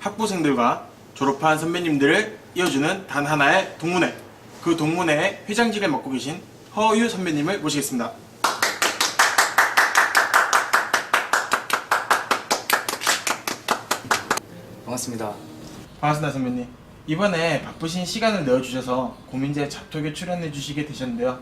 학부생들과 졸업한 선배님들을 이어주는 단 하나의 동문회, 그 동문회의 회장직을 맡고 계신 허유 선배님을 모시겠습니다. 반갑습니다. 반갑습니다, 선배님. 이번에 바쁘신 시간을 내어주셔서 고민제 잡톡에 출연해 주시게 되셨는데요.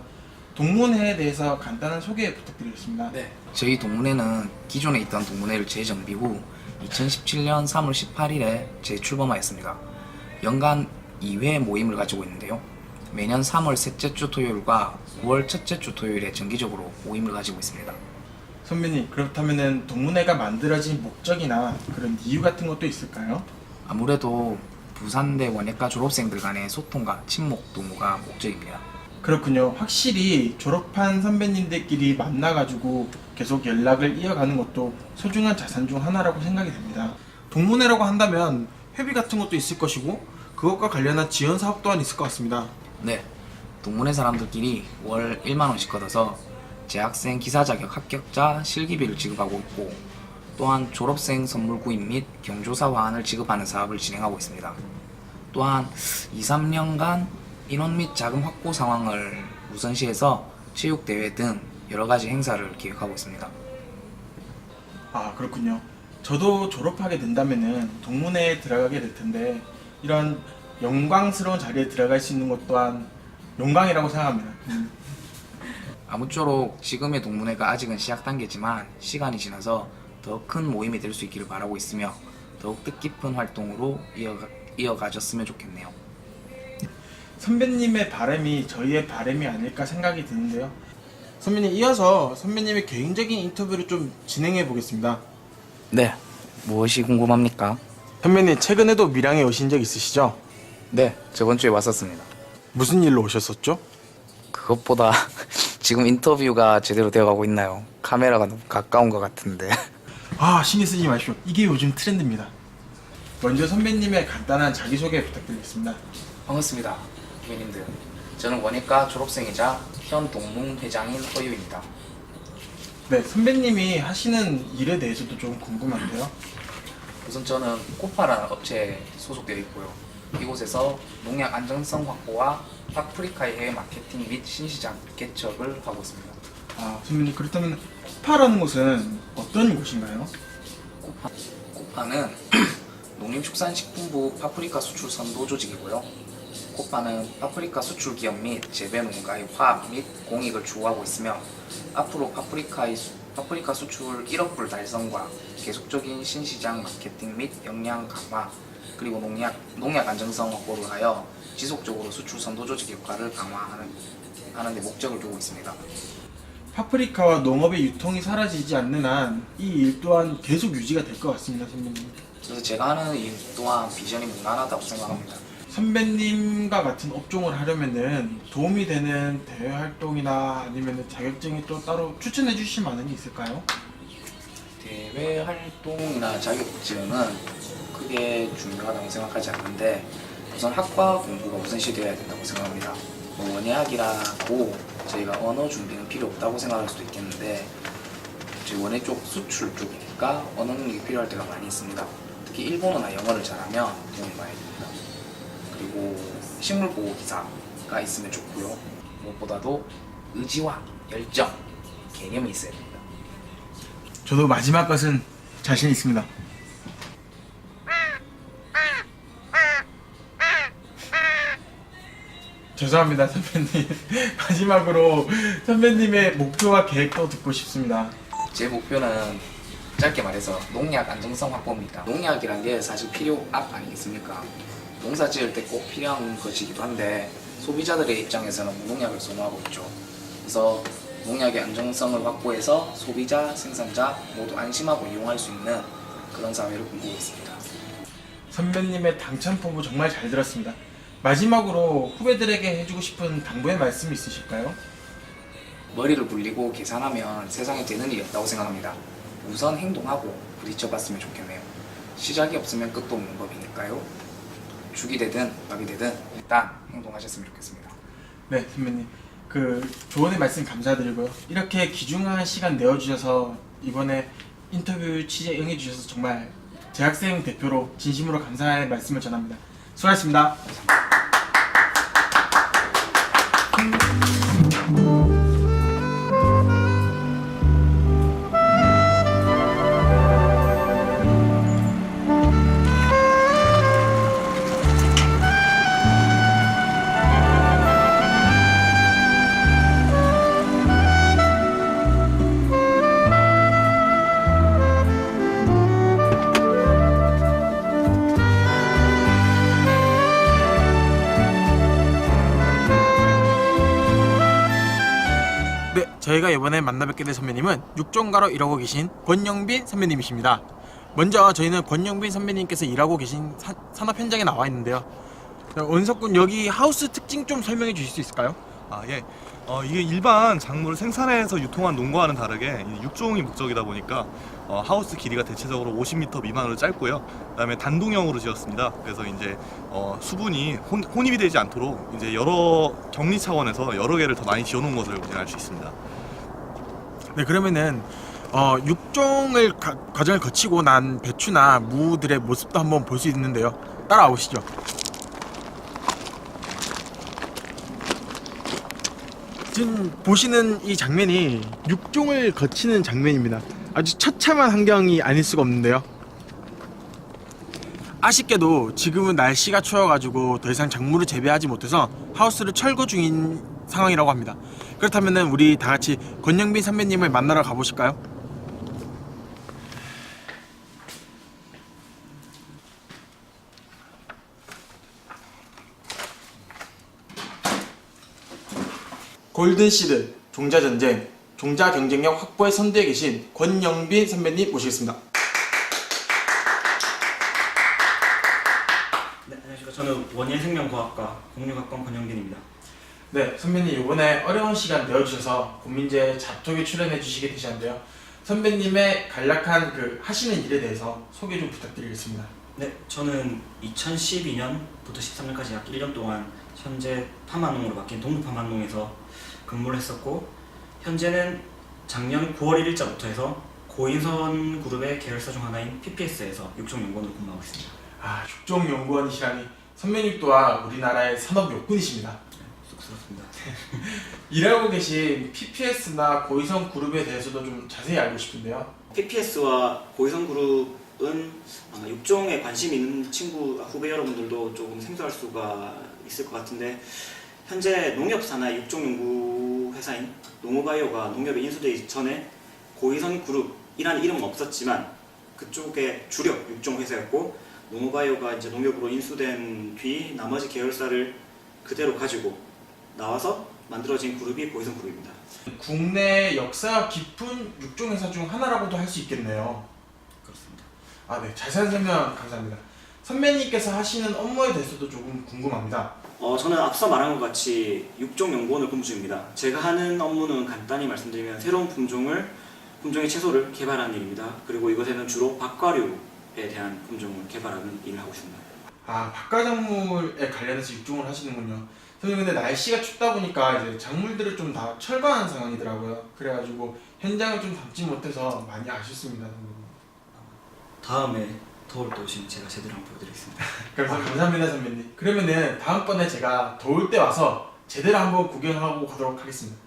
동문회에 대해서 간단한 소개 부탁드리겠습니다. 네. 저희 동문회는 기존에 있던 동문회를 재정비 후 2017년 3월 18일에 재출범하였습니다. 연간 2회 모임을 가지고 있는데요. 매년 3월 셋째 주 토요일과 9월 첫째 주 토요일에 정기적으로 모임을 가지고 있습니다. 선배님, 그렇다면 동문회가 만들어진 목적이나 그런 이유 같은 것도 있을까요? 아무래도 부산대 원예과 졸업생들 간의 소통과 친목 도모가 목적입니다. 그렇군요. 확실히 졸업한 선배님들끼리 만나가지고 계속 연락을 이어가는 것도 소중한 자산 중 하나라고 생각이 됩니다. 동문회라고 한다면 회비 같은 것도 있을 것이고 그것과 관련한 지원 사업 또한 있을 것 같습니다. 네. 동문회 사람들끼리 월 1만 원씩 걷어서 재학생 기사 자격 합격자 실기비를 지급하고 있고, 또한 졸업생 선물 구입 및 경조사 화환을 지급하는 사업을 진행하고 있습니다. 또한 2, 3년간 인원 및 자금 확보 상황을 우선시해서 체육대회 등 여러가지 행사를 기획하고 있습니다. 아, 그렇군요. 저도 졸업하게 된다면은 동문회에 들어가게 될 텐데 이런 영광스러운 자리에 들어갈 수 있는 것 또한 영광이라고 생각합니다. 아무쪼록 지금의 동문회가 아직은 시작 단계지만 시간이 지나서 더 큰 모임이 될 수 있기를 바라고 있으며 더욱 뜻깊은 활동으로 이어가졌으면 좋겠네요. 선배님의 바람이 저희의 바람이 아닐까 생각이 드는데요. 선배님, 이어서 선배님의 개인적인 인터뷰를 좀 진행해 보겠습니다. 네, 무엇이 궁금합니까? 선배님, 최근에도 밀양에 오신 적 있으시죠? 네, 저번 주에 왔었습니다. 무슨 일로 오셨었죠? 그것보다 지금 인터뷰가 제대로 되어가고 있나요? 카메라가 너무 가까운 것 같은데. 아, 신경 쓰지 마십시오. 이게 요즘 트렌드입니다. 먼저 선배님의 간단한 자기소개 부탁드리겠습니다. 반갑습니다, 후배님들. 저는 원예과 졸업생이자 현 동문 회장인 허유입니다. 네, 선배님이 하시는 일에 대해서도 좀 궁금한데요. 우선 저는 코파라는 업체에 소속되어 있고요. 이곳에서 농약 안정성 확보와 파프리카의 해외 마케팅 및 신시장 개척을 하고 있습니다. 아, 선배님, 그렇다면 코파라는 곳은 어떤 곳인가요? 코파는 농림축산식품부 파프리카 수출 선도 조직이고요. 코파는 파프리카 수출 기업 및 재배 농가의 화합 및 공익을 추구하고 있으며, 앞으로 파프리카 수출 1억 불 달성과 계속적인 신시장 마케팅 및 역량 강화, 그리고 농약 안정성 확보를 하여 지속적으로 수출 선도 조직 역할을 강화하는 데 목적을 두고 있습니다. 파프리카와 농업의 유통이 사라지지 않는 한 이 일 또한 계속 유지가 될 것 같습니다, 선배님. 그래서 제가 하는 일 또한 비전이 무난하다고 생각합니다. 선배님과 같은 업종을 하려면은 도움이 되는 대외 활동이나 아니면 자격증이 또 따로 추천해 주실 만한 게 있을까요? 대외 활동이나 자격증은 크게 중요하다고 생각하지 않는데, 우선 학과 공부가 우선시되어야 된다고 생각합니다. 원예학이라고 저희가 언어 준비는 필요 없다고 생각할 수도 있겠는데, 저희 원예 쪽 수출 쪽이니까 언어 능력이 필요할 때가 많이 있습니다. 특히 일본어나 영어를 잘하면 도움이 많이 됩니다. 그리고 식물보호 기사가 있으면 좋고요. 무엇보다도 의지와 열정, 개념이 있어야 됩니다. 저도 마지막 것은 자신 있습니다. 죄송합니다, 선배님. 마지막으로 선배님의 목표와 계획도 듣고 싶습니다. 제 목표는 짧게 말해서 농약 안정성 확보입니다. 농약이란 게 사실 필요악 아니겠습니까? 농사 지을 때 꼭 필요한 것이기도 한데 소비자들의 입장에서는 무농약을 선호하고 있죠. 그래서 농약의 안정성을 확보해서 소비자, 생산자 모두 안심하고 이용할 수 있는 그런 사회를 꿈꾸고 있습니다. 선배님의 당찬 포부 정말 잘 들었습니다. 마지막으로 후배들에게 해주고 싶은 당부의 말씀이 있으실까요? 머리를 굴리고 계산하면 세상에 되는 일이 없다고 생각합니다. 우선 행동하고 부딪혀봤으면 좋겠네요. 시작이 없으면 끝도 없는 법이니까요. 죽이 되든 밥이 되든 일단 행동하셨으면 좋겠습니다. 네, 선배님. 그 조언의 말씀 감사드리고요. 이렇게 귀중한 시간 내어주셔서 이번에 인터뷰 취재 응해주셔서 정말 재학생 대표로 진심으로 감사의 말씀을 전합니다. 수고하셨습니다. 네, 저희가 이번에 만나뵙게 된 선배님은 육종가로 일하고 계신 권영빈 선배님이십니다. 먼저 저희는 권영빈 선배님께서 일하고 계신 산업 현장에 나와 있는데요. 원석군, 여기 하우스 특징 좀 설명해 주실 수 있을까요? 예. 이게 일반 작물을 생산해서 유통한 농가와는 다르게 이 육종이 목적이다 보니까 하우스 길이가 대체적으로 50m 미만으로 짧고요. 그다음에 단동형으로 지었습니다. 그래서 이제 수분이 혼입이 되지 않도록 이제 여러 격리 차원에서 여러 개를 더 많이 지어놓은 것을 우리는 알 수 있습니다. 네, 그러면은 육종을 과정을 거치고 난 배추나 무들의 모습도 한번 볼 수 있는데요. 따라오시죠. 지금 보시는 이 장면이 육종을 거치는 장면입니다. 아주 처참한 환경이 아닐 수가 없는데요. 아쉽게도 지금은 날씨가 추워가지고 더 이상 작물을 재배하지 못해서 하우스를 철거 중인 상황이라고 합니다. 그렇다면 우리 다 같이 권영빈 선배님을 만나러 가보실까요? 골든시드, 종자전쟁, 종자 경쟁력 확보의 선두에 계신 권영빈 선배님 모시겠습니다. 네, 안녕하십니까. 저는 원예생명과학과 공육학번 권영빈입니다. 네, 선배님 이번에 어려운 시간 내어주셔서 고민제 잡톡에 출연해 주시게 되셨는데요. 선배님의 간략한 하시는 일에 대해서 소개 좀 부탁드리겠습니다. 네, 저는 2012년부터 13년까지 약 1년 동안 현재 파마농으로 바뀐 동부파마농에서 근무를 했었고, 현재는 작년 9월 1일자부터 해서 고인선 그룹의 계열사 중 하나인 PPS에서 육종연구원으로 근무하고 있습니다. 아, 육종연구원이시라니 선배님 또한 우리나라의 산업 욕군이십니다. 쑥스럽습니다. 일하고 계신 PPS나 고이성 그룹에 대해서도 좀 자세히 알고 싶은데요. PPS와 고인선 그룹은 육종에 관심 있는 후배 여러분들도 조금 생소할 수가 있을 것 같은데, 현재 농협산하의 육종연구회사인 농어바이오가 농협에 인수되기 전에 고이성 그룹이라는 이름은 없었지만 그쪽의 주력 육종회사였고, 농어바이오가 이제 농협으로 인수된 뒤 나머지 계열사를 그대로 가지고 나와서 만들어진 그룹이 고이성 그룹입니다. 국내 역사가 깊은 육종회사 중 하나라고도 할 수 있겠네요. 그렇습니다. 아, 네, 자세한 설명 감사합니다. 선배님께서 하시는 업무에 대해서도 조금 궁금합니다. 저는 앞서 말한 것 같이 육종연구원을 근무 중입니다. 제가 하는 업무는 간단히 말씀드리면 새로운 품종의 채소를 개발하는 일입니다. 그리고 이것에는 주로 박과류에 대한 품종을 개발하는 일을 하고 있습니다. 아, 박과작물에 관련해서 육종을 하시는군요. 선생님, 근데 날씨가 춥다 보니까 이제 작물들을 좀 다 철거하는 상황이더라고요. 그래가지고 현장을 좀 담지 못해서 많이 아쉽습니다, 선생님. 다음에 더울 때 오시면 제가 제대로 한번 보여드리겠습니다. 그래서 감사합니다, 선배님. 그러면은 다음번에 제가 더울 때 와서 제대로 한번 구경하고 가도록 하겠습니다.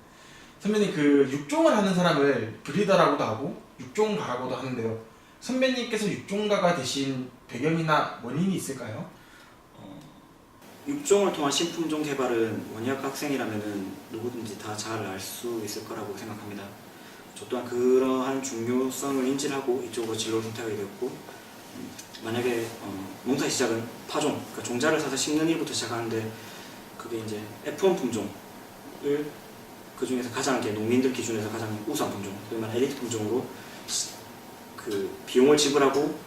선배님, 육종을 하는 사람을 브리더라고도 하고 육종가라고도 하는데요. 선배님께서 육종가가 되신 배경이나 원인이 있을까요? 육종을 통한 신품종 개발은 원예학 학생이라면 누구든지 다 잘 알 수 있을 거라고 생각합니다. 저 또한 그러한 중요성을 인지를 하고 이쪽으로 진로를 선택하게 되었고, 만약에 농사의 시작은 파종, 그러니까 종자를 사서 심는 일부터 시작하는데, 그게 이제 F1 품종을 그 중에서 가장 농민들 기준에서 가장 우수한 품종, 소위 말하는 엘리트 품종으로 비용을 지불하고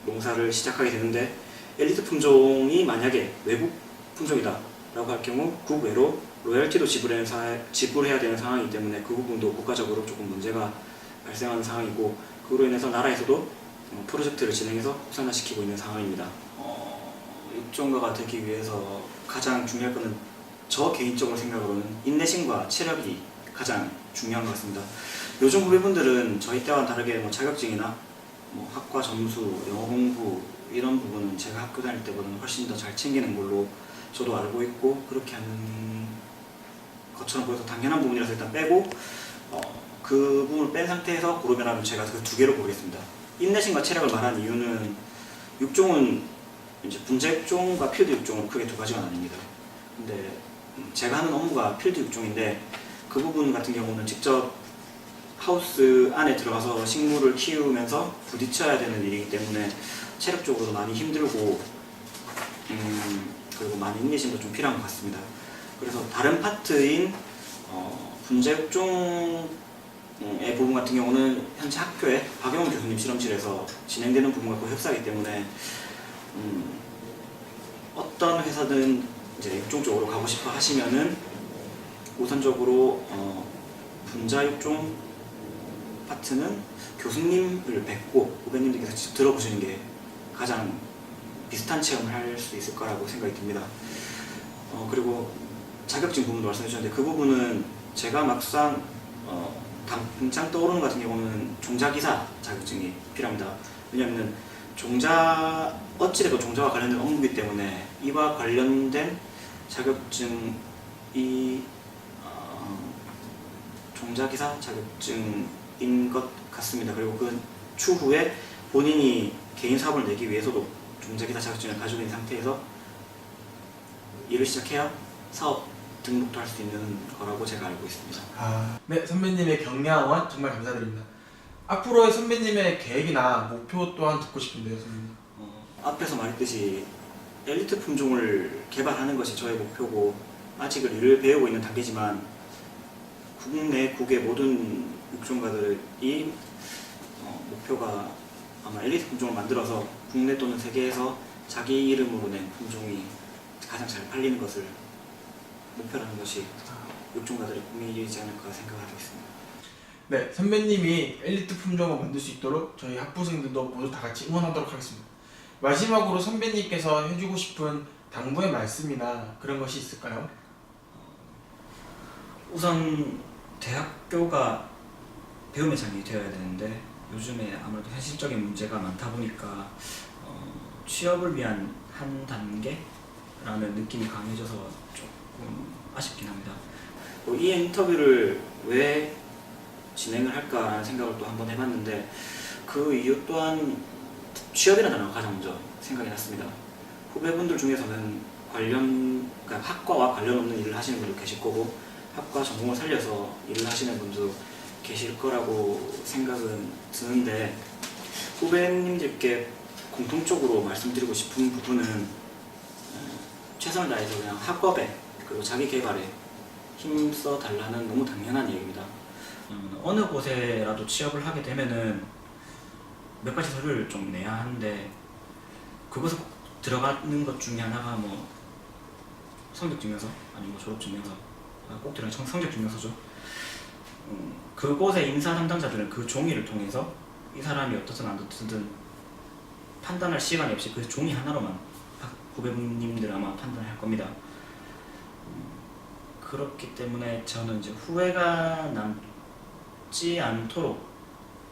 농사를 시작하게 되는데, 엘리트 품종이 만약에 외국 품종이다 라고 할 경우 국외로 로열티도 지불해야 되는 상황이기 때문에 그 부분도 국가적으로 조금 문제가 발생하는 상황이고, 그로 인해서 나라에서도 프로젝트를 진행해서 국산화시키고 있는 상황입니다. 육종가가 되기 위해서 가장 중요할 것은 저 개인적으로 생각으로는 인내심과 체력이 가장 중요한 것 같습니다. 요즘 후배분들은 저희 때와는 다르게 자격증이나 뭐 학과 점수, 영어 공부 이런 부분은 제가 학교 다닐 때보다는 훨씬 더 잘 챙기는 걸로 저도 알고 있고 그렇게 하는 것처럼 보여서 당연한 부분이라서 일단 빼고 그 부분을 뺀 상태에서 고르면 제가 그 두 개로 고르겠습니다. 인내심과 체력을 말한 이유는 육종은 이제 분자 육종과 필드 육종은 크게 두 가지가 나뉩니다. 근데 제가 하는 업무가 필드 육종인데 그 부분 같은 경우는 직접 하우스 안에 들어가서 식물을 키우면서 부딪혀야 되는 일이기 때문에 체력적으로도 많이 힘들고 그리고 많이 인내심도 좀 필요한 것 같습니다. 그래서 다른 파트인 분자 육종의 부분 같은 경우는 현재 학교에 박영훈 교수님 실험실에서 진행되는 부분과 거의 흡사하기 때문에 어떤 회사든 이제 육종 쪽으로 가고 싶어 하시면은 우선적으로 분자 육종 파트는 교수님을 뵙고 후배님들께서 직접 들어보시는 게 가장 비슷한 체험을 할 수 있을 거라고 생각이 듭니다. 그리고 자격증 부분도 말씀해 주셨는데 그 부분은 제가 막상 당장 떠오르는 것 같은 경우는 종자기사 자격증이 필요합니다. 왜냐하면 어찌되고 종자와 관련된 업무이기 때문에 이와 관련된 자격증이 종자기사 자격증인 것 같습니다. 그리고 그 추후에 본인이 개인 사업을 내기 위해서도 종자기사 자격증을 가지고 있는 상태에서 일을 시작해야 사업 등록도 할 수 있는 거라고 제가 알고 있습니다. 네, 선배님의 격려원 정말 감사드립니다. 앞으로의 선배님의 계획이나 목표 또한 듣고 싶은데요, 선배님. 앞에서 말했듯이 엘리트 품종을 개발하는 것이 저의 목표고 아직은 일을 배우고 있는 단계지만 국내 국외 모든 육종가들이 목표가 아마 엘리트 품종을 만들어서 국내 또는 세계에서 자기 이름으로 낸 품종이 가장 잘 팔리는 것을 목표라는 것이 육종가들의 꿈이지 않을까 생각하고 있습니다. 네, 선배님이 엘리트 품종을 만들 수 있도록 저희 학부생들도 모두 다 같이 응원하도록 하겠습니다. 마지막으로 선배님께서 해주고 싶은 당부의 말씀이나 그런 것이 있을까요? 우선 대학교가 배움의 장이 되어야 되는데 요즘에 아무래도 현실적인 문제가 많다 보니까 취업을 위한 한 단계라는 느낌이 강해져서 조금 아쉽긴 합니다. 이 인터뷰를 왜 진행을 할까라는 생각을 또 한번 해봤는데 그 이유 또한 취업이라는 단어가 가장 먼저 생각이 났습니다. 후배분들 중에서는 그러니까 학과와 관련 없는 일을 하시는 분도 계실 거고 학과 전공을 살려서 일을 하시는 분도 계실 거라고 생각은 드는데 후배님들께 공통적으로 말씀드리고 싶은 부분은 최선을 다해서 그냥 학업에 그리고 자기 개발에 힘써 달라는 너무 당연한 얘기입니다. 어느 곳에라도 취업을 하게 되면은 몇 가지 서류를 좀 내야 하는데 그곳에 꼭 들어가는 것 중에 하나가 뭐 성적증명서 아니면 뭐 졸업증명서 꼭 들어가는 성적증명서죠. 그곳의 인사 담당자들은 그 종이를 통해서 이 사람이 어떻든 안 어떻든 판단할 시간이 없이 그 종이 하나로만 후배님들 아마 판단할 겁니다. 그렇기 때문에 저는 이제 후회가 남지 않도록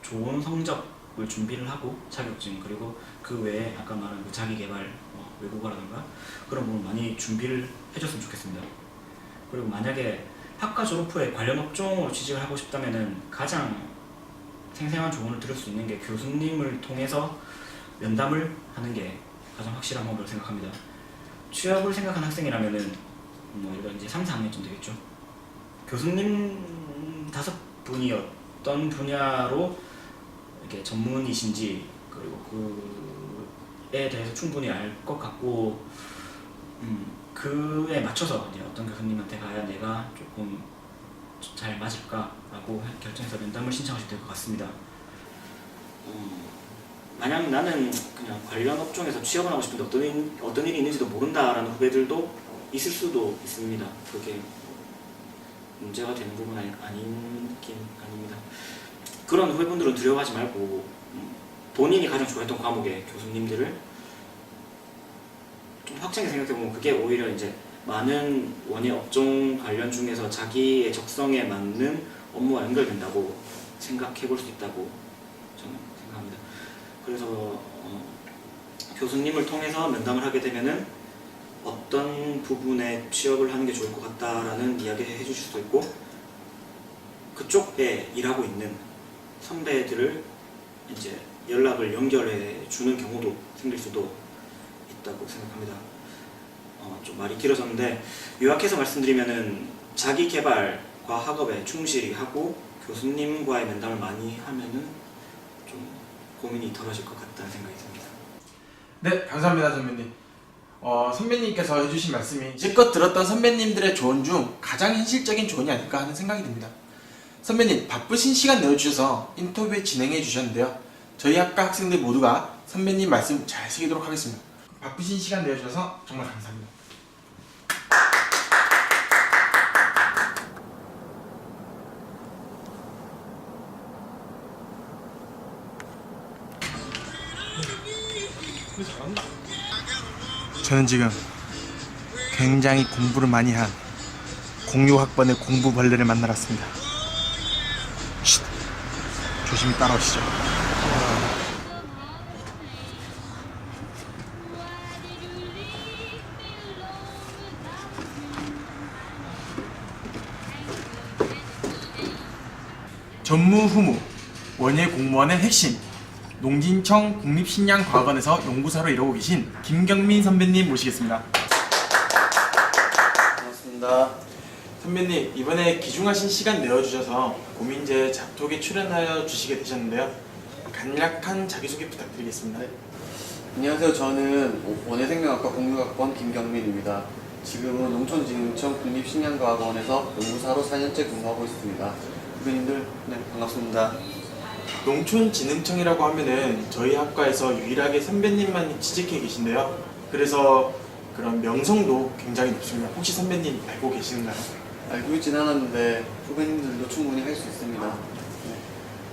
좋은 성적을 준비를 하고 자격증 그리고 그 외에 아까 말한 그 자기개발 외국어라든가 그런 부분 많이 준비를 해줬으면 좋겠습니다. 그리고 만약에 학과 졸업 후에 관련 업종으로 취직을 하고 싶다면은 가장 생생한 조언을 들을 수 있는 게 교수님을 통해서 면담을 하는 게 가장 확실한 방법이라고 생각합니다. 취업을 생각하는 학생이라면은 뭐 이런 이제 3, 4학년쯤 되겠죠. 교수님 5분이 어떤 분야로 이렇게 전문이신지 그리고 그에 대해서 충분히 알 것 같고 그에 맞춰서 이제 어떤 교수님한테 가야 내가 조금 잘 맞을까라고 결정해서 면담을 신청하셔도 될 것 같습니다. 만약 나는 그냥 관련 업종에서 취업을 하고 싶은데 어떤 일이 있는지도 모른다라는 후배들도 있을 수도 있습니다. 그게 문제가 되는 부분은 아니긴 아닙니다. 그런 후배분들은 두려워하지 말고 본인이 가장 좋아했던 과목의 교수님들을 좀 확장해 생각해보면 그게 오히려 이제 많은 원예 업종 관련 중에서 자기의 적성에 맞는 업무와 연결된다고 생각해볼 수 있다고 저는 생각합니다. 그래서 교수님을 통해서 면담을 하게 되면은 어떤 부분에 취업을 하는 게 좋을 것 같다라는 이야기를 해주실 수도 있고, 그쪽에 일하고 있는 선배들을 이제 연락을 연결해 주는 경우도 생길 수도 있다고 생각합니다. 좀 말이 길어졌는데 요약해서 말씀드리면은 자기 개발과 학업에 충실히 하고 교수님과의 면담을 많이 하면은 좀 고민이 덜어질 것 같다는 생각이 듭니다. 네, 감사합니다 선배님. 선배님께서 해주신 말씀이 지금껏 들었던 선배님들의 조언 중 가장 현실적인 조언이 아닐까 하는 생각이 듭니다. 선배님, 바쁘신 시간 내어주셔서 인터뷰에 진행해 주셨는데요. 저희 학과 학생들 모두가 선배님 말씀 잘 새기도록 하겠습니다. 바쁘신 시간 내어주셔서 정말 감사합니다. 저는 지금 굉장히 공부를 많이 한 06학번의 공부벌레를 만나러 왔습니다. 쉿! 조심히 따라오시죠. 전무후무 원예 공무원의 핵심, 농진청 국립식량과학원에서 연구사로 일하고 계신 김경민 선배님 모시겠습니다. 반갑습니다. 선배님, 이번에 귀중하신 시간 내어주셔서 고민제 잡톡에 출연하여 주시게 되셨는데요. 간략한 자기소개 부탁드리겠습니다. 안녕하세요. 저는 원예생명학과 06학번 김경민입니다. 지금은 농촌진흥청 국립식량과학원에서 연구사로 4년째 근무하고 있습니다. 후배님들, 네, 반갑습니다. 농촌진흥청이라고 하면은 저희 학과에서 유일하게 선배님만 취직해 계신데요. 그래서 그런 명성도 굉장히 높습니다. 혹시 선배님 알고 계시는가요? 알고 있진 않았는데 후배님들도 충분히 할 수 있습니다. 네.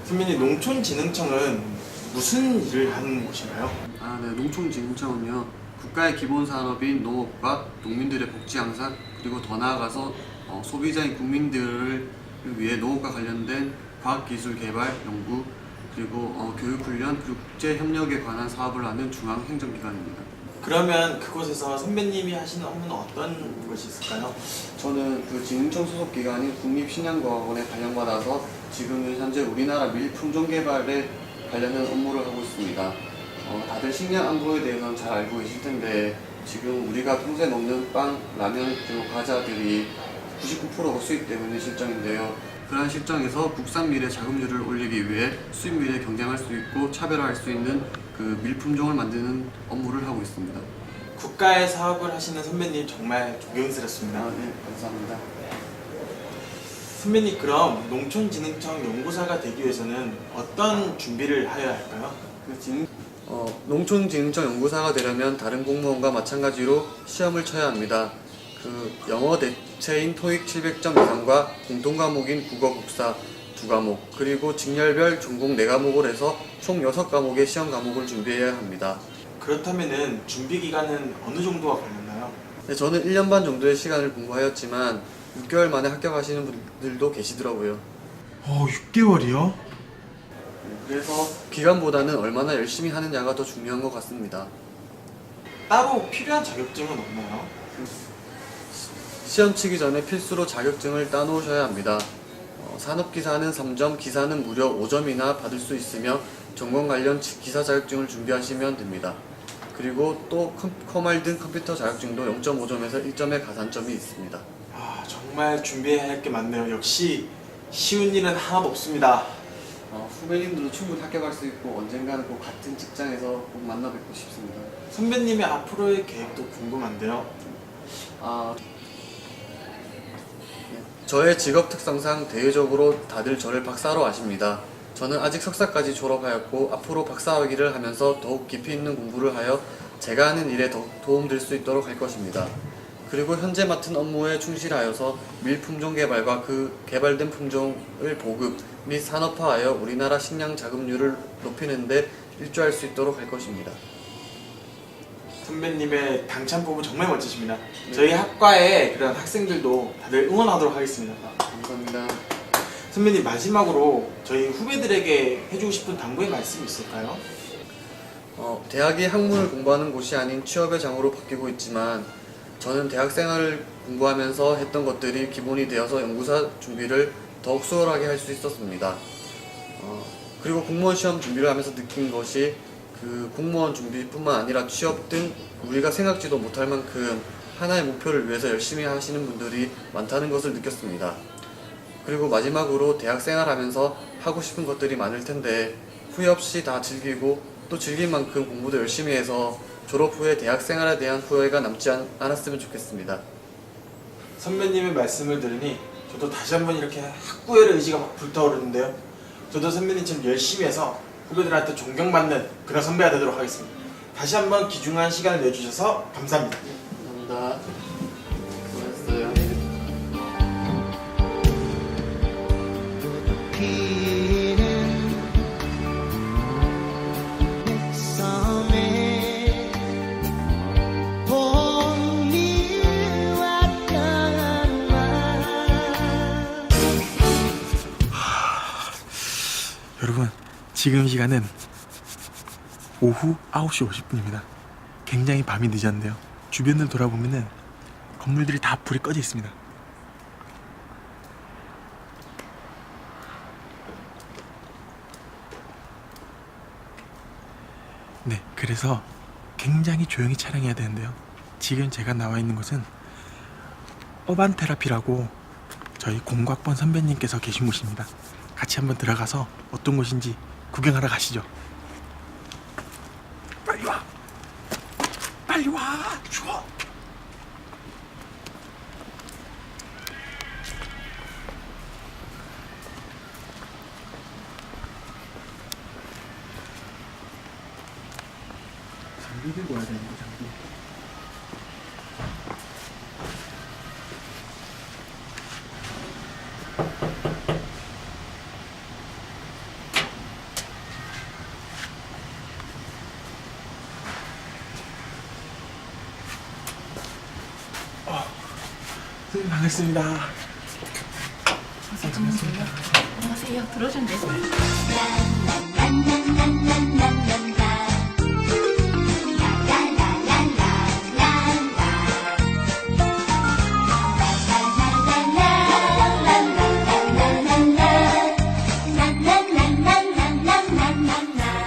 선배님, 농촌진흥청은 무슨 일을 하는 곳인가요? 네, 농촌진흥청은요, 국가의 기본 산업인 농업과 농민들의 복지 향상, 그리고 더 나아가서 소비자인 국민들을 위해 농업과 관련된 과학기술 개발, 연구, 그리고 교육훈련, 그리고 국제협력에 관한 사업을 하는 중앙행정기관입니다. 그러면 그곳에서 선배님이 하시는 업무는 어떤 것이 있을까요? 저는 그 진흥청 소속 기관인 국립식량과학원에 발령받아서 지금은 현재 우리나라 밀 품종 개발에 관련된 업무를 하고 있습니다. 다들 식량 안보에 대해서는 잘 알고 계실 텐데 지금 우리가 평소에 먹는 빵, 라면, 그리고 과자들이 99%가 수입되고 있는 실정인데요. 그러한 실정에서 국산 밀의 자급률을 올리기 위해 수입 밀에 경쟁할 수 있고 차별화할 수 있는 그 밀 품종을 만드는 업무를 하고 있습니다. 국가의 사업을 하시는 선배님 정말 존경스럽습니다. 네, 감사합니다. 선배님, 그럼 농촌진흥청 연구사가 되기 위해서는 어떤 준비를 하여야 할까요? 농촌진흥청 연구사가 되려면 다른 공무원과 마찬가지로 시험을 쳐야 합니다. 그 영어 대체인 토익 700점 이상과 공통 과목인 국어, 국사 2과목, 그리고 직렬별 전공 4과목을 해서 총 6과목의 시험 과목을 준비해야 합니다. 그렇다면은 준비 기간은 어느 정도가 걸렸나요? 네, 저는 1년 반 정도의 시간을 공부하였지만 6개월 만에 합격하시는 분들도 계시더라고요. 6개월이요? 그래서 기간보다는 얼마나 열심히 하느냐가 더 중요한 것 같습니다. 따로 필요한 자격증은 없나요? 시험 치기 전에 필수로 자격증을 따놓으셔야 합니다. 산업기사는 3점, 기사는 무려 5점이나 받을 수 있으며 전공 관련 기사 자격증을 준비하시면 됩니다. 그리고 또 커말 등 컴퓨터 자격증도 0.5점에서 1점의 가산점이 있습니다. 정말 준비해야 할 게 많네요. 역시 쉬운 일은 하나도 없습니다. 후배님들도 충분히 합격할 수 있고 언젠가는 꼭 같은 직장에서 꼭 만나 뵙고 싶습니다. 선배님의 앞으로의 계획도 궁금한데요. 저의 직업 특성상 대외적으로 다들 저를 박사로 아십니다. 저는 아직 석사까지 졸업하였고 앞으로 박사학위를 하면서 더욱 깊이 있는 공부를 하여 제가 하는 일에 더 도움될 수 있도록 할 것입니다. 그리고 현재 맡은 업무에 충실하여서 밀 품종 개발과 그 개발된 품종을 보급 및 산업화하여 우리나라 식량 자급률을 높이는 데 일조할 수 있도록 할 것입니다. 선배님의 당찬 포부 정말 멋지십니다. 저희 학과의 그런 학생들도 다들 응원하도록 하겠습니다. 감사합니다. 선배님, 마지막으로 저희 후배들에게 해주고 싶은 당부의 말씀이 있을까요? 대학이 학문을 공부하는 곳이 아닌 취업의 장으로 바뀌고 있지만 저는 대학 생활을 공부하면서 했던 것들이 기본이 되어서 연구사 준비를 더욱 수월하게 할 수 있었습니다. 그리고 공무원 시험 준비를 하면서 느낀 것이 그 공무원 준비뿐만 아니라 취업 등 우리가 생각지도 못할 만큼 하나의 목표를 위해서 열심히 하시는 분들이 많다는 것을 느꼈습니다. 그리고 마지막으로 대학 생활하면서 하고 싶은 것들이 많을 텐데 후회 없이 다 즐기고 또 즐긴 만큼 공부도 열심히 해서 졸업 후에 대학 생활에 대한 후회가 남지 않았으면 좋겠습니다. 선배님의 말씀을 들으니 저도 다시 한번 이렇게 학구열의 의지가 막 불타오르는데요. 저도 선배님처럼 열심히 해서 후배들한테 존경받는 그런 선배가 되도록 하겠습니다. 다시 한번 귀중한 시간을 내주셔서 감사합니다. 감사합니다. 수고하셨어요. 여러분, 지금 시간은 오후 9시 50분입니다. 굉장히 밤이 늦었는데요. 주변을 돌아보면은 건물들이 다 불이 꺼져 있습니다. 네, 그래서 굉장히 조용히 촬영해야 되는데요. 지금 제가 나와 있는 곳은 어반테라피라고 저희 공과학번 선배님께서 계신 곳입니다. 같이 한번 들어가서 어떤 곳인지 구경하러 가시죠. 빨리 와! 빨리 와! 추워! 장비 들고 와야 되는데, 장비. 선생님 반갑습니다. 반갑습니다. 안녕하세요. 들어주면 되세요.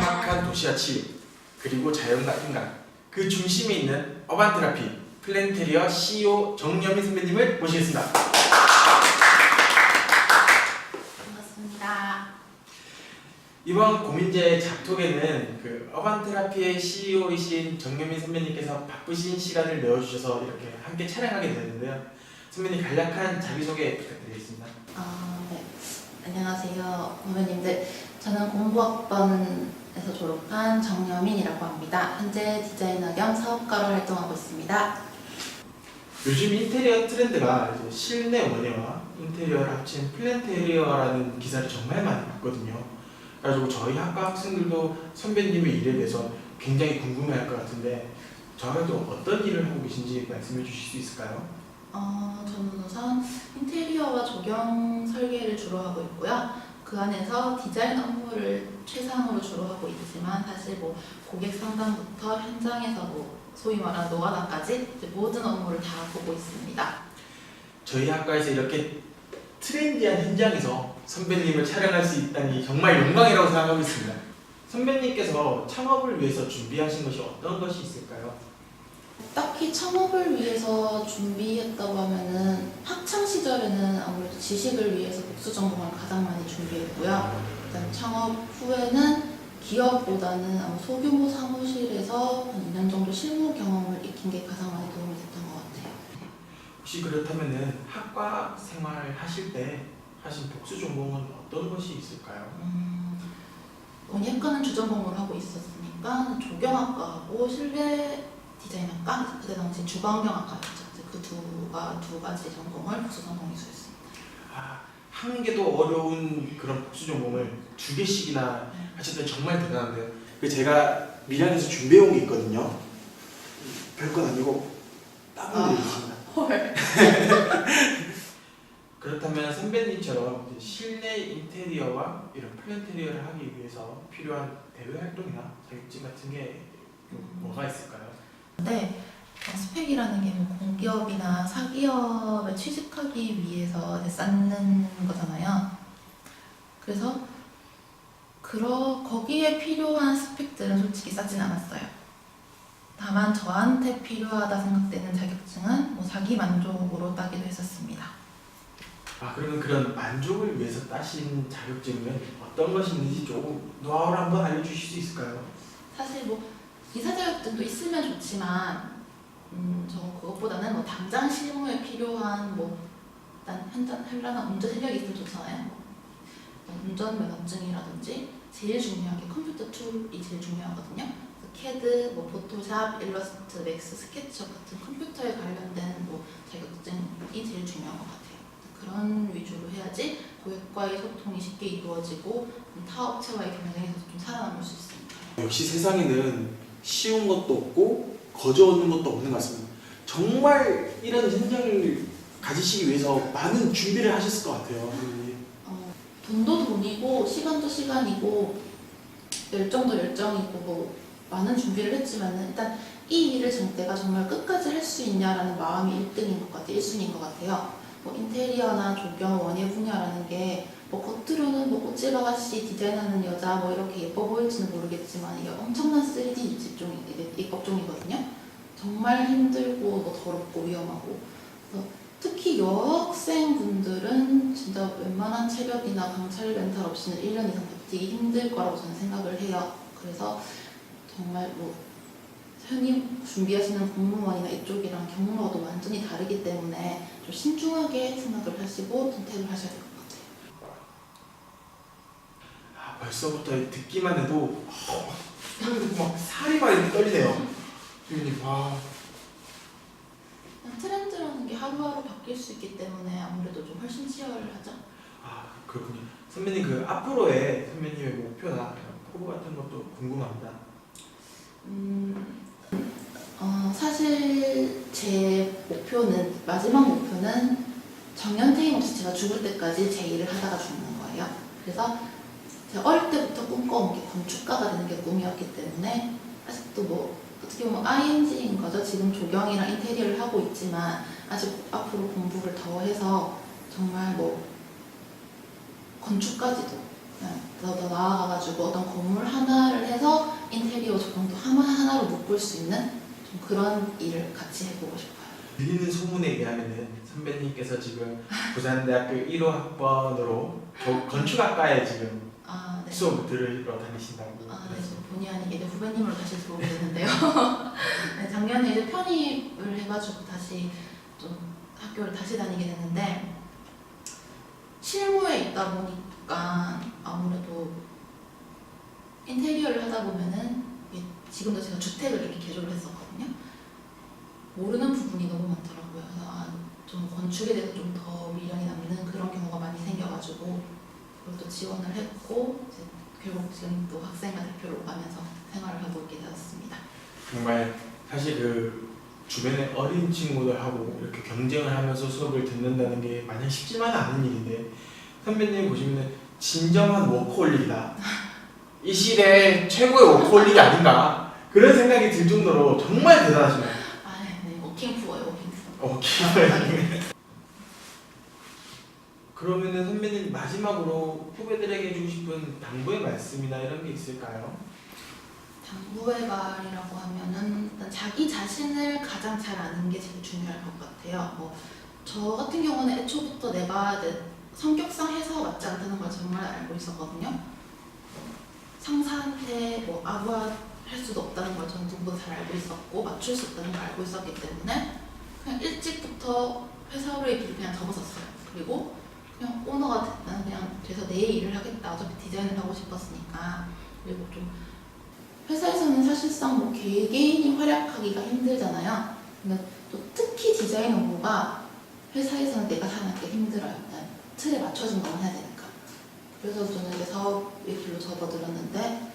빡빡한 도시와 치유, 그리고 자연과 인간, 그 중심에 있는 어반테라피 플랜테리어 CEO 정여민 선배님을 모시겠습니다. 반갑습니다. 이번 고민제 작톡에는 그 어반테라피의 CEO이신 정여민 선배님께서 바쁘신 시간을 내어주셔서 이렇게 함께 촬영하게 되는데요. 선배님 간략한 자기소개 부탁드리겠습니다. 네. 안녕하세요, 선배님들. 저는 공부학번에서 졸업한 정여민이라고 합니다. 현재 디자이너 겸 사업가로 활동하고 있습니다. 요즘 인테리어 트렌드가 이제 실내 원예와 인테리어를 합친 플랜테리어라는 기사를 정말 많이 봤거든요. 그래가지고 저희 학과 학생들도 선배님의 일에 대해서 굉장히 궁금해할 것 같은데 저희도 어떤 일을 하고 계신지 말씀해 주실 수 있을까요? 저는 우선 인테리어와 조경 설계를 주로 하고 있고요. 그 안에서 디자인 업무를 최상으로 주로 하고 있지만 사실 뭐 고객 상담부터 현장에서 뭐 소위 말하는 노가다까지 모든 업무를 다 보고 있습니다. 저희 학과에서 이렇게 트렌디한 현장에서 선배님을 촬영할 수 있다니 정말 영광이라고 생각하고 있습니다. 선배님께서 창업을 위해서 준비하신 것이 어떤 것이 있을까요? 딱히 창업을 위해서 준비했다고 하면은 학창 시절에는 아무래도 지식을 위해서 복수 전공을 가장 많이 준비했고요. 일단 창업 후에는 기업보다는 소규모 사무실에서 한 2년 정도 실무 경험을 익힌 게 가장 많이 도움이 됐던 것 같아요. 혹시 그렇다면은 학과 생활 하실 때 하신 복수 전공은 어떤 것이 있을까요? 원예과는 주전공을 하고 있었으니까 조경학과하고 실내 디자인학과, 그때 당시 주거환경학과였죠. 그 두 가지 전공을 복수 전공이 수했습니다. 한 개도 어려운 그런 복수 전공을 2개씩이나 하셨더니 정말 대단한데요. 그 제가 밀양에서 준비해온 게 있거든요. 별건 아니고 땀을 흘리겠습니다. 헐. 그렇다면 선배님처럼 이제 실내 인테리어와 이런 플랜테리어를 하기 위해서 필요한 대외 활동이나 자격증 같은 게 뭐가 있을까요? 네, 스펙이라는 게 뭐 공기업이나 사기업에 취직하기 위해서 이제 쌓는 거잖아요. 그래서 거기에 필요한 스펙들은 솔직히 쌓진 않았어요. 다만 저한테 필요하다 생각되는 자격증은 뭐 자기 만족으로 따기도 했었습니다. 아, 그러면 그런 만족을 위해서 따신 자격증은 어떤 것이 있는지 조금 노하우를 한번 알려주실 수 있을까요? 사실 뭐 기사 자격증도 있으면 좋지만 저 그것보다는 뭐 당장 실무에 필요한 뭐 일단 현란한 운전 실력이 있으면 좋잖아요. 뭐 운전 면허증이라든지 제일 중요한 게 컴퓨터 툴이 제일 중요하거든요. CAD, 뭐 포토샵, 일러스트, 맥스, 스케치업 같은 컴퓨터에 관련된 뭐 자격증이 제일 중요한 것 같아요. 그런 위주로 해야지 고객과의 소통이 쉽게 이루어지고 타 업체와의 경쟁에서 좀 살아남을 수 있습니다. 역시 세상에는 쉬운 것도 없고 거저 얻는 것도 없는 것 같습니다. 정말 이런 현장을 가지시기 위해서 많은 준비를 하셨을 것 같아요. 돈도 돈이고 시간도 시간이고 열정도 열정이고 뭐 많은 준비를 했지만 일단 이 일을 내가 정말 끝까지 할 수 있냐라는 마음이 1등인 것 같아요. 1순위인 것 같아요. 뭐 인테리어나 조경, 원예 분야라는 게 뭐 겉으로는 뭐 꽃집 아가씨 디자인하는 여자 뭐 이렇게 예뻐 보일지는 모르겠지만 이게 엄청난 3D 업종이거든요. 정말 힘들고 뭐 더럽고 위험하고. 그래서 특히 여학생분들은 진짜 웬만한 체력이나 강찰 멘탈 없이는 1년 이상 버티기 힘들 거라고 저는 생각을 해요. 그래서 정말 뭐 흔히 준비하시는 공무원이나 이쪽이랑 경로가 또 완전히 다르기 때문에 좀 신중하게 생각을 하시고 선택을 하셔야 될 것 같아요. 아, 벌써부터 듣기만 해도 막 살이 막 이렇게 떨리네요. 주인님, 와. 트렌드라는 게 하루하루 바뀔 수 있기 때문에 아무래도 좀 훨씬 치열하죠. 아, 그렇군요. 선배님 그 앞으로의 선배님의 목표나 포부 같은 것도 궁금합니다. 사실 제 마지막 목표는 정년퇴임 없이 제가 죽을 때까지 제 일을 하다가 죽는 거예요. 그래서 제가 어릴 때부터 꿈꿔온 게 건축가가 되는 게 꿈이었기 때문에 아직도 뭐 어떻게 보면 ING인 거죠. 지금 조경이랑 인테리어를 하고 있지만 아직 앞으로 공부를 더 해서 정말 뭐 건축까지도 더 나아가가지고 어떤 건물 하나를 해서 인테리어 조경도 하나로 묶을 수 있는 좀 그런 일을 같이 해보고 싶어요. 들리는 소문에 의하면은 선배님께서 지금 부산대학교 1호 학번으로 건축학과에 지금 아, 네. 수업 들으러 다니신다고. 아, 네. 저 본의 아니게 이제 후배님으로 다시 들어오게 됐는데요. 네, 작년에 이제 편입을 해가지고 다시 좀 학교를 다시 다니게 됐는데 실무에 있다 보니까 아무래도 인테리어를 하다 보면은 지금도 제가 주택을 이렇게 개조를 했었거든요. 모르는 부분이 너무 많더라고요. 그래서 좀 건축에 대해서 좀 더 미련이 남는 그런 경우가 많이 생겨가지고 그것도 지원을 했고 이제 결국 지금 또 학생회 대표로 오가면서 생활을 하고 있게 되었습니다. 정말 사실 그 주변에 어린 친구들하고 이렇게 경쟁을 하면서 수업을 듣는다는 게 마냥 쉽지만 않은 일인데 선배님 보시면은 진정한 워커홀릭이다. 이 시대 최고의 워커홀릭이 아닌가 그런 생각이 들 정도로 정말 대단하십니다. 아, 네, 워킹푸어요, 워킹푸어. 기분이. 그러면은 선배님 마지막으로 후배들에게 해주고 싶은 당부의 말씀이나 이런 게 있을까요? 당부의 말이라고 하면은 일단 자기 자신을 가장 잘 아는 게 제일 중요할 것 같아요. 뭐 저 같은 경우는 애초부터 내가 내 성격상 회사와 맞지 않다는 걸 정말 알고 있었거든요. 상사한테 뭐 아부할 수도 없다는 걸 저는 누구보다 잘 알고 있었고 맞출 수 없다는 걸 알고 있었기 때문에 그냥 일찍부터 회사로의 길을 그냥 접었었어요. 그리고 그냥 오너가 나는 그냥 돼서 내 일을 하겠다. 어차피 디자인을 하고 싶었으니까. 그리고 좀 회사에서는 사실상 뭐 개개인이 활약하기가 힘들잖아요. 근데 또 특히 디자인 업무가 회사에서는 내가 하는 게 힘들어요. 틀에 맞춰진 것만 해야 되니까. 그래서 저는 이제 사업의 길로 접어들었는데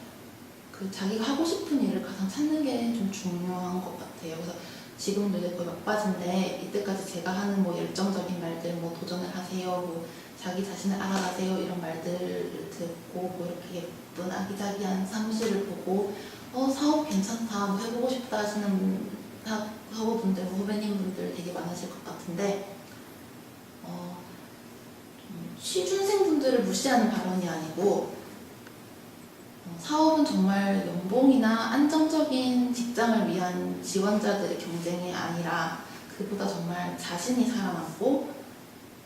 그 자기가 하고 싶은 일을 가장 찾는 게 좀 중요한 것 같아요. 그래서 지금도 이제 거의 막바지인데 이때까지 제가 하는 뭐 열정적인 말들 뭐 도전을 하세요, 뭐 자기 자신을 알아가세요 이런 말들을 듣고 뭐 이렇게 예쁜 아기자기한 사무실을 보고 사업 괜찮다 뭐 해보고 싶다 하시는 사업분들 뭐 후배님분들 되게 많으실 것 같은데 취준생분들을 무시하는 발언이 아니고 사업은 정말 연봉이나 안정적인 직장을 위한 지원자들의 경쟁이 아니라 그보다 정말 자신이 살아남고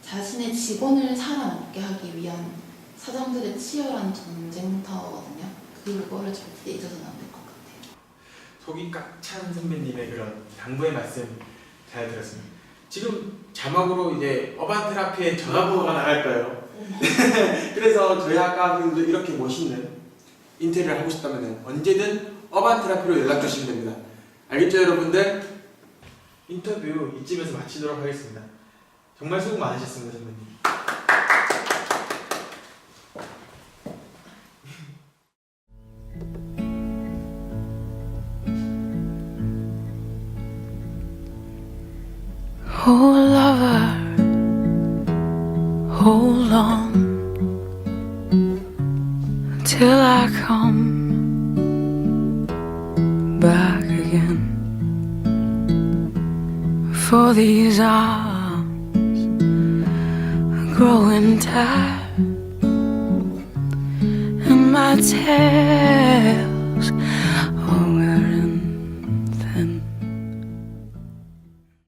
자신의 직원을 살아남게 하기 위한 사장들의 치열한 전쟁터거든요. 그거를 절대 잊어서는 안 될 것 같아요. 속이 꽉 찬 선배님의 그런 당부의 말씀 잘 들었습니다. 지금 자막으로 이제 어반테라피의 전화번호가 나갈 거예요. 그래서 저희 학과분들 이렇게 멋있는 인테리어를 하고 싶다면 언제든 어반테라피로 연락 주시면 됩니다. 알겠죠 여러분들? 인터뷰 이쯤에서 마치도록 하겠습니다. 정말 수고 많으셨습니다 선배님. Oh lover, hold on till I come back again. For these arms are growing tired, and my tale's